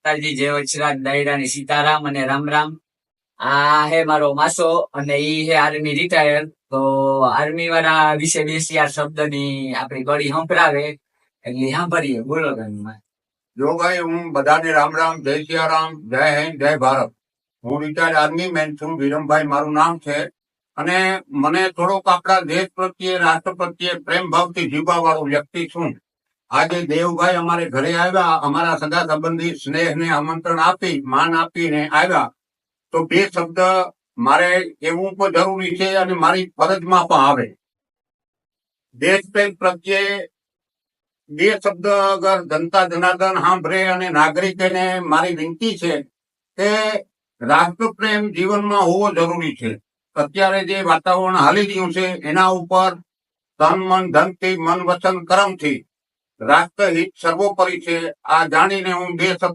માતાજી, જય વચરાજ દાયરાની સીતારામ અને રામ રામ. આ હે મારો માસો અને ઈ હે આર્મી રિટાયર. તો આર્મી વાળા વિશે બે ચાર શબ્દની આપણી કડી સંભળાવે એટલે સાંભળીએ. બોલો તમે. જો ભાઈ, હું બધાને રામ રામ, જય સિયારામ, જય હિન્દ, જય ભારત. હું રિટાયર્ડ આર્મી મેન છું, વિરમભાઈ મારું નામ છે. અને મને થોડોક આપણા દેશ પ્રત્યે, રાષ્ટ્ર પ્રત્યે પ્રેમ ભાવથી જીવવા વાળો વ્યક્તિ છું. આજે દેવભાઈ અમારે ઘરે આવ્યા, અમારા સગા સંબંધી સ્નેહને આમંત્રણ આપી, માન આપીને આવ્યા. તો બે શબ્દ મારે એવું પણ જરૂરી છે અને મારી ફરજમાં પણ આવે. દેશ પ્રેમ પ્રત્યે બે શબ્દ અગર જનતા જનાર્દન સાંભળે અને નાગરિકોને મારી વિનંતી છે કે રાષ્ટ્ર પ્રેમ જીવનમાં હોવો જરૂરી છે. અત્યારે જે વાતાવરણ હાલી રહ્યું છે એના ઉપર તન મન ધનથી, મન વચન કર્મથી રાષ્ટ્રહિત સર્વોપરી છે. આ જાણીને હું બે શબ્દ